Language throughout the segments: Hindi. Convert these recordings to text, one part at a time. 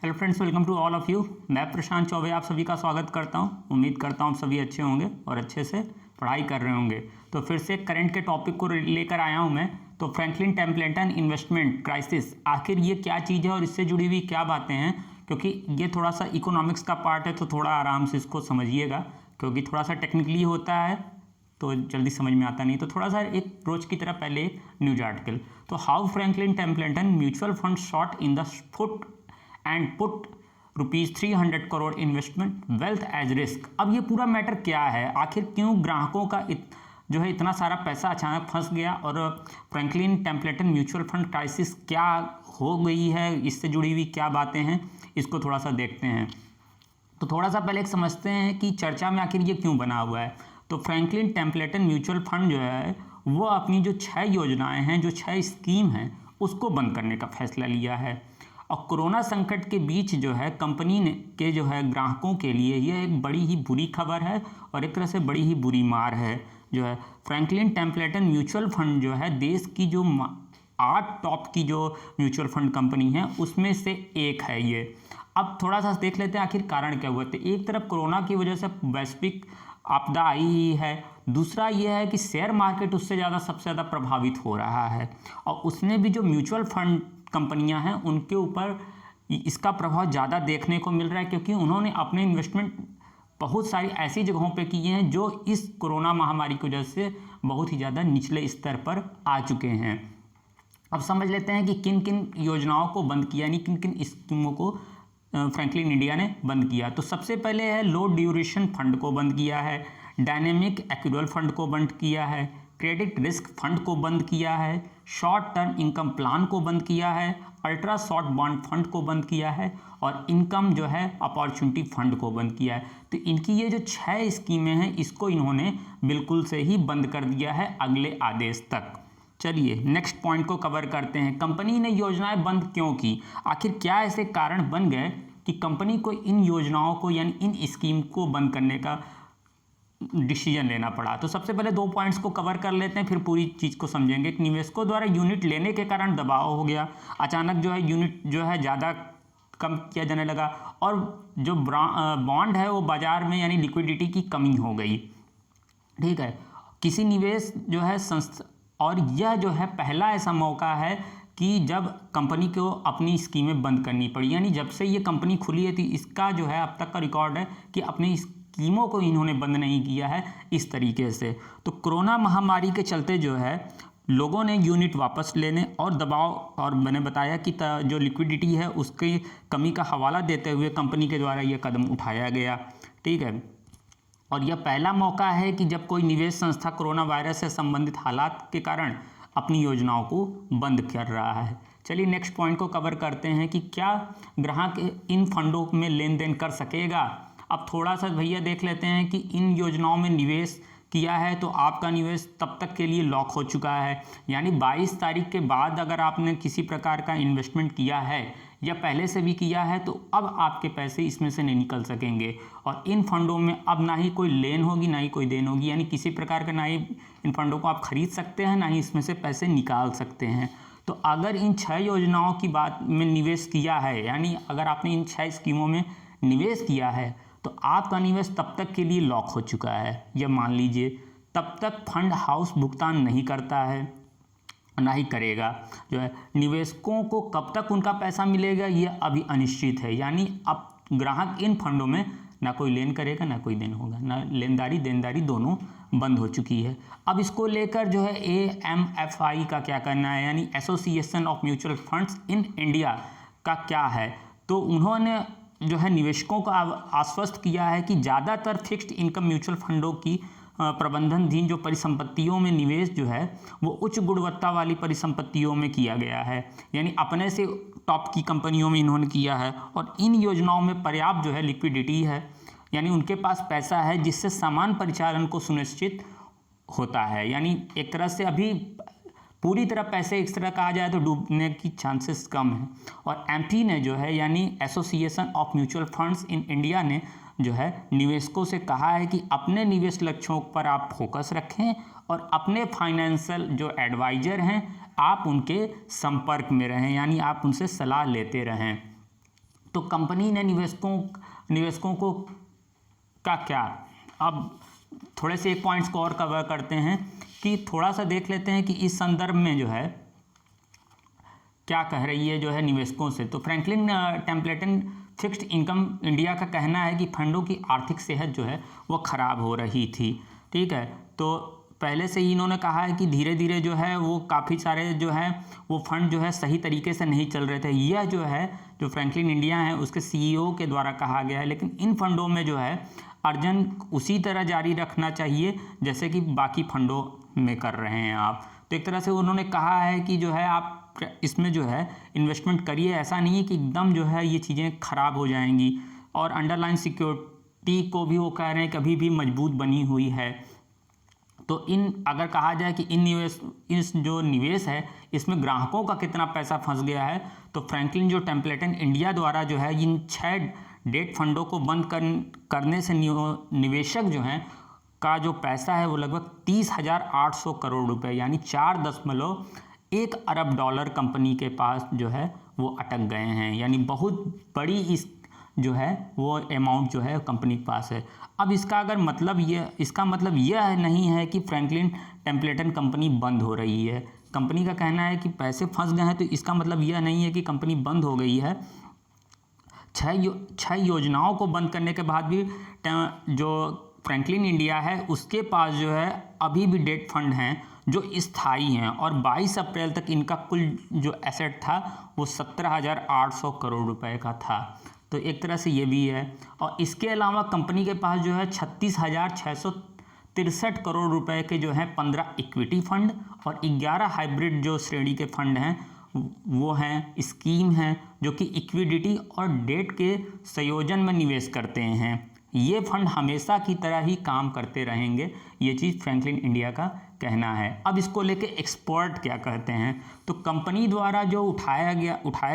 Hello friends, welcome to all of you. मैं प्रशांत चौबे आप सभी का स्वागत करता हूं। उम्मीद करता हूं आप सभी अच्छे होंगे और अच्छे से पढ़ाई कर रहे होंगे। तो फिर से करंट के टॉपिक को लेकर आया हूं मैं। तो फ्रैंकलिन टेम्पलेटन इन्वेस्टमेंट क्राइसिस, आखिर ये क्या चीज़ है और इससे जुड़ी हुई क्या बातें हैं, क्योंकि ये थोड़ा सा इकोनॉमिक्स का पार्ट है, तो थोड़ा आराम से इसको समझिएगा, क्योंकि थोड़ा सा टेक्निकली होता है तो जल्दी समझ में आता नहीं। तो थोड़ा सा एक रोज की तरह पहले एक न्यूज आर्टिकल। तो how Franklin Templeton mutual fund shot in the foot and put ₹300 crore investment wealth at risk. अब ये पूरा मैटर क्या है, आखिर क्यों ग्राहकों का जो है इतना सारा पैसा अचानक फंस गया, और Franklin Templeton mutual fund crisis क्या हो गई है, इससे जुड़ी हुई क्या बातें हैं, इसको थोड़ा सा देखते हैं। तो थोड़ा सा पहले एक समझते हैं कि चर्चा में आखिर ये क्यों बना हुआ है। तो फ्रैंकलिन टेम्पलेटन म्यूचुअल फंड जो है वो अपनी जो 6 योजनाएं हैं, जो 6 स्कीम हैं, उसको बंद करने का फैसला लिया है। और कोरोना संकट के बीच जो है कंपनी ने के जो है ग्राहकों के लिए यह एक बड़ी ही बुरी खबर है और एक तरह से बड़ी ही बुरी मार है। जो है फ्रैंकलिन टेम्पलेटन म्यूचुअल फंड जो है देश की जो 8 टॉप की जो म्यूचुअल फंड कंपनी है उसमें से एक है ये। अब थोड़ा सा देख लेते हैं आखिर कारण क्या हुआ। तो एक तरफ कोरोना की वजह से वैश्विक आपदा आई ही है, दूसरा यह है कि शेयर मार्केट उससे ज़्यादा सबसे ज़्यादा प्रभावित हो रहा है, और उसमें भी जो म्यूचुअल फंड कंपनियां हैं उनके ऊपर इसका प्रभाव ज़्यादा देखने को मिल रहा है, क्योंकि उन्होंने अपने इन्वेस्टमेंट बहुत सारी ऐसी जगहों पे किए हैं जो इस कोरोना महामारी की वजह से बहुत ही ज़्यादा निचले स्तर पर आ चुके हैं। अब समझ लेते हैं कि किन किन योजनाओं को बंद किया, यानी किन किन स्कीमों को फ्रैंकलिन इंडिया ने बंद किया। तो सबसे पहले है लो ड्यूरेशन फंड को बंद किया है, डायनेमिक एक्यूरल फंड को बंद किया है, क्रेडिट रिस्क फंड को बंद किया है, शॉर्ट टर्म इनकम प्लान को बंद किया है, अल्ट्रा शॉर्ट बॉन्ड फंड को बंद किया है, और इनकम जो है अपॉर्चुनिटी फंड को बंद किया है। तो इनकी ये जो 6 स्कीमें हैं इसको इन्होंने बिल्कुल से ही बंद कर दिया है अगले आदेश तक। चलिए नेक्स्ट पॉइंट को कवर करते हैं। कंपनी ने योजनाएं बंद क्यों की, आखिर क्या ऐसे कारण बन गए कि कंपनी को इन योजनाओं को यानी इन स्कीम को बंद करने का डिसीजन लेना पड़ा। तो सबसे पहले 2 पॉइंट्स को कवर कर लेते हैं, फिर पूरी चीज़ को समझेंगे। कि निवेशकों द्वारा यूनिट लेने के कारण दबाव हो गया, अचानक जो है यूनिट जो है ज़्यादा कम किया जाने लगा, और जो बॉन्ड है वो बाजार में यानी लिक्विडिटी की कमी हो गई। ठीक है, किसी निवेश जो है संस्था, और यह जो है पहला ऐसा मौका है कि जब कंपनी को अपनी स्कीमें बंद करनी पड़ी, यानी जब से ये कंपनी खुली है तो इसका जो है अब तक का रिकॉर्ड है कि अपनी स्कीमों को इन्होंने बंद नहीं किया है इस तरीके से। तो कोरोना महामारी के चलते जो है लोगों ने यूनिट वापस लेने और दबाव, और मैंने बताया कि जो लिक्विडिटी है उसकी कमी का हवाला देते हुए कंपनी के द्वारा यह कदम उठाया गया। ठीक है, और यह पहला मौका है कि जब कोई निवेश संस्था कोरोना वायरस से संबंधित हालात के कारण अपनी योजनाओं को बंद कर रहा है। चलिए नेक्स्ट पॉइंट को कवर करते हैं कि क्या ग्राहक इन फंडों में लेन देन कर सकेगा। अब थोड़ा सा भैया देख लेते हैं कि इन योजनाओं में निवेश किया है तो आपका निवेश तब तक के लिए लॉक हो चुका है, यानी 22 तारीख के बाद अगर आपने किसी प्रकार का इन्वेस्टमेंट किया है या पहले से भी किया है तो अब आपके पैसे इसमें से नहीं निकल सकेंगे, और इन फंडों में अब ना ही कोई लेन होगी ना ही कोई देन होगी, यानी किसी प्रकार का ना ही इन फंडों को आप खरीद सकते हैं ना ही इसमें से पैसे निकाल सकते हैं। तो अगर इन 6 योजनाओं की बात में निवेश किया है, यानी अगर आपने इन 6 स्कीमों में निवेश किया है तो आपका निवेश तब तक के लिए लॉक हो चुका है। यह मान लीजिए तब तक फंड हाउस भुगतान नहीं करता है, ना ही करेगा। जो है निवेशकों को कब तक उनका पैसा मिलेगा यह अभी अनिश्चित है, यानी अब ग्राहक इन फंडों में ना कोई लेन करेगा ना कोई देन होगा, ना लेनदारी देनदारी दोनों बंद हो चुकी है। अब इसको लेकर जो है AMFI का क्या करना है, यानी association of mutual funds in India का क्या है। तो उन्होंने जो है निवेशकों को आश्वस्त किया है कि ज़्यादातर फिक्स्ड इनकम म्यूचुअल फंडों की प्रबंधनधीन जो परिसंपत्तियों में निवेश जो है वो उच्च गुणवत्ता वाली परिसंपत्तियों में किया गया है, यानी अपने से टॉप की कंपनियों में इन्होंने किया है, और इन योजनाओं में पर्याप्त जो है लिक्विडिटी है, यानी उनके पास पैसा है जिससे समान परिचालन को सुनिश्चित होता है। यानी एक तरह से अभी पूरी तरह पैसे एक तरह कहा जाए तो डूबने की चांसेस कम है। और एमपी ने जो है यानी association of mutual funds in India ने जो है निवेशकों से कहा है कि अपने निवेश लक्ष्यों पर आप फोकस रखें और अपने फाइनेंशियल जो एडवाइजर हैं आप उनके संपर्क में रहें, यानी आप उनसे सलाह लेते रहें। तो कंपनी ने निवेशकों को का क्या, अब थोड़े से एक पॉइंट्स को और कवर करते हैं कि थोड़ा सा देख लेते हैं कि इस संदर्भ में जो है क्या कह रही है जो है निवेशकों से। तो Franklin Templeton fixed income India का कहना है कि फंडों की आर्थिक सेहत जो है वो खराब हो रही थी। ठीक है, तो पहले से ही इन्होंने कहा है कि धीरे धीरे जो है वो काफ़ी सारे जो है वो फंड जो है सही तरीके से नहीं चल रहे थे। यह जो है जो फ्रैंकलिन इंडिया है उसके सीईओ के द्वारा कहा गया है। लेकिन इन फंडों में जो है अर्जन उसी तरह जारी रखना चाहिए जैसे कि बाकी फंडों में कर रहे हैं आप। तो एक तरह से उन्होंने कहा है कि जो है आप इसमें जो है इन्वेस्टमेंट करिए, ऐसा नहीं है कि एकदम जो है ये चीज़ें खराब हो जाएंगी। और अंडरलाइन सिक्योरिटी को भी वो कह रहे हैं कभी भी मजबूत बनी हुई है। तो इन अगर कहा जाए कि इस जो निवेश है इसमें ग्राहकों का कितना पैसा फंस गया है, तो फ्रैंकलिन जो टेम्पलेटन इंडिया द्वारा जो है इन 6 डेट फंडों को बंद करने से निवेशक जो हैं का जो पैसा है वो लगभग 30,800 करोड़ रुपए यानी 4.1 अरब डॉलर कंपनी के पास जो है वो अटक गए हैं। यानी बहुत बड़ी इस जो है वो अमाउंट जो है कंपनी के पास है। अब इसका मतलब यह नहीं है कि फ्रैंकलिन टेम्पलेटन कंपनी बंद हो रही है। कंपनी का कहना है कि पैसे फंस गए हैं, तो इसका मतलब यह नहीं है कि कंपनी बंद हो गई है। 6 योजनाओं को बंद करने के बाद भी जो फ्रैंकलिन इंडिया है उसके पास जो है अभी भी डेट फंड हैं जो स्थायी हैं, और 22 अप्रैल तक इनका कुल जो एसेट था वो 17,800 करोड़ रुपए का था। तो एक तरह से ये भी है। और इसके अलावा कंपनी के पास जो है 36,663 करोड़ रुपए के जो है 15 इक्विटी फंड और 11 हाइब्रिड जो श्रेणी के फंड हैं वो हैं स्कीम हैं जो कि इक्विडिटी और डेट के संयोजन में निवेश करते हैं। ये फंड हमेशा की तरह ही काम करते रहेंगे, ये चीज़ फ्रैंकलिन इंडिया का कहना है। अब इसको लेके एक्सपर्ट क्या कहते हैं, तो कंपनी द्वारा जो उठाए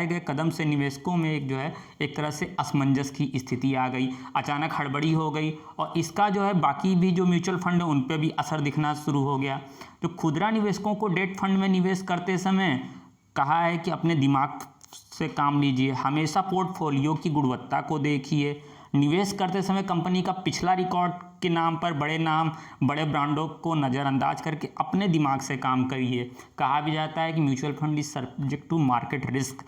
गए कदम से निवेशकों में एक तरह से असमंजस की स्थिति आ गई, अचानक हड़बड़ी हो गई और इसका जो है बाकी भी जो म्यूचुअल फंड है उन पर भी असर दिखना शुरू हो गया। तो खुदरा निवेशकों को डेट फंड में निवेश करते समय कहा है कि अपने दिमाग से काम लीजिए, हमेशा पोर्टफोलियो की गुणवत्ता को देखिए, निवेश करते समय कंपनी का पिछला रिकॉर्ड के नाम पर बड़े ब्रांडों को नज़रअंदाज करके अपने दिमाग से काम करिए। कहा भी जाता है कि mutual fund is subject to market risk.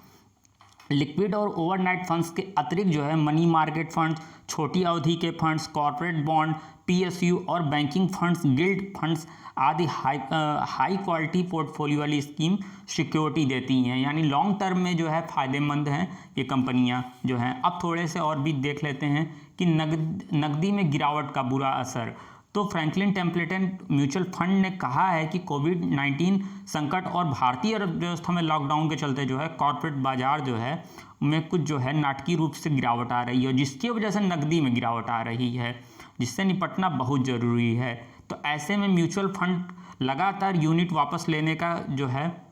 Liquid और ओवरनाइट फंड्स के अतिरिक्त जो है मनी मार्केट फंड्स, छोटी अवधि के फंड्स, कॉर्पोरेट बॉन्ड, पीएसयू और बैंकिंग फंड्स, गिल्ड फंड्स आदि हाई क्वालिटी पोर्टफोलियो वाली स्कीम सिक्योरिटी देती हैं। यानी लॉन्ग टर्म में जो है फ़ायदेमंद हैं ये कंपनियां जो हैं। अब थोड़े से और भी देख लेते हैं कि नकदी में गिरावट का बुरा असर। तो फ्रैंकलिन टेम्पलेटन म्यूचुअल फंड ने कहा है कि कोविड-19 संकट और भारतीय अर्थव्यवस्था में लॉकडाउन के चलते जो है कॉर्पोरेट बाजार जो है में कुछ जो है नाटकीय रूप से गिरावट आ रही है, जिसकी वजह से नकदी में गिरावट आ रही है, जिससे निपटना बहुत ज़रूरी है। तो ऐसे में म्यूचुअल फंड लगातार यूनिट वापस लेने का जो है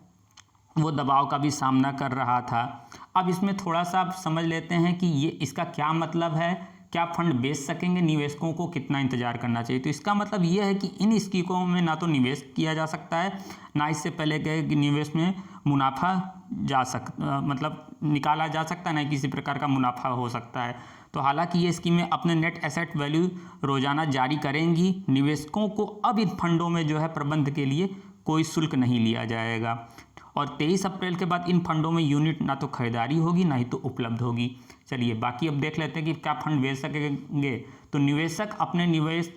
वो दबाव का भी सामना कर रहा था। अब इसमें थोड़ा सा आप समझ लेते हैं कि ये इसका क्या मतलब है, क्या फंड बेच सकेंगे, निवेशकों को कितना इंतजार करना चाहिए। तो इसका मतलब ये है कि इन स्कीमों में ना तो निवेश किया जा सकता है, ना इससे पहले गए निवेश में मुनाफा निकाला जा सकता है, ना किसी प्रकार का मुनाफा हो सकता है। तो हालांकि ये स्कीमें अपने नेट एसेट वैल्यू रोजाना जारी करेंगी, निवेशकों को अब इन फंडों में जो है प्रबंध के लिए कोई शुल्क नहीं लिया जाएगा। और 23 अप्रैल के बाद इन फंडों में यूनिट ना तो खरीदारी होगी ना ही तो उपलब्ध होगी। चलिए बाकी अब देख लेते हैं कि क्या फंड बेच सकेंगे। तो निवेशक अपने निवेश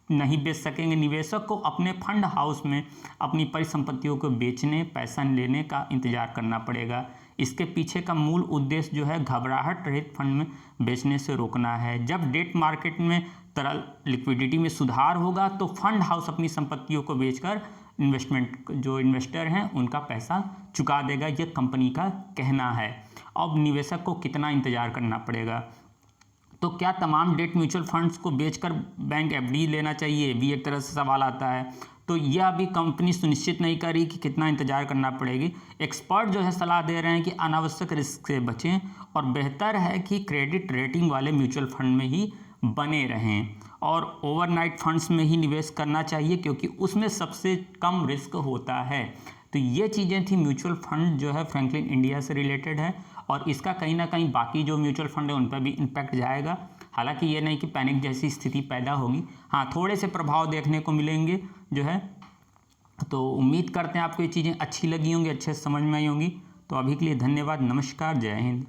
नहीं बेच सकेंगे। निवेशक को अपने फंड हाउस में अपनी परिसंपत्तियों को बेचने, पैसा लेने का इंतजार करना पड़ेगा। इसके पीछे का मूल उद्देश्य जो है घबराहट रहित फंड में बेचने से रोकना है। जब डेट मार्केट में तरल लिक्विडिटी में सुधार होगा तो फंड हाउस अपनी संपत्तियों को बेचकर जो इन्वेस्टर हैं उनका पैसा चुका देगा, यह कंपनी का कहना है। अब निवेशक को कितना इंतजार करना पड़ेगा। तो क्या तमाम डेट म्यूचुअल फंड्स को बेचकर बैंक एफडी लेना चाहिए, भी एक तरह से सवाल आता है। तो यह अभी कंपनी सुनिश्चित नहीं कर रही कि कितना इंतजार करना पड़ेगी। एक्सपर्ट जो है सलाह दे रहे हैं कि अनावश्यक रिस्क से बचें और बेहतर है कि क्रेडिट रेटिंग वाले म्यूचुअल फंड में ही बने रहें और ओवरनाइट फंड्स में ही निवेश करना चाहिए क्योंकि उसमें सबसे कम रिस्क होता है। तो ये चीज़ें थी। म्यूचुअल फंड जो है फ्रैंकलिन इंडिया से रिलेटेड है और इसका कहीं ना कहीं बाकी जो म्यूचुअल फंड है उन पर भी इम्पैक्ट जाएगा। हालांकि ये नहीं कि पैनिक जैसी स्थिति पैदा होगी, हाँ थोड़े से प्रभाव देखने को मिलेंगे जो है। तो उम्मीद करते हैं आपको ये चीज़ें अच्छी लगी होंगी, अच्छे से समझ में आई होंगी। तो अभी के लिए धन्यवाद, नमस्कार, जय हिंद।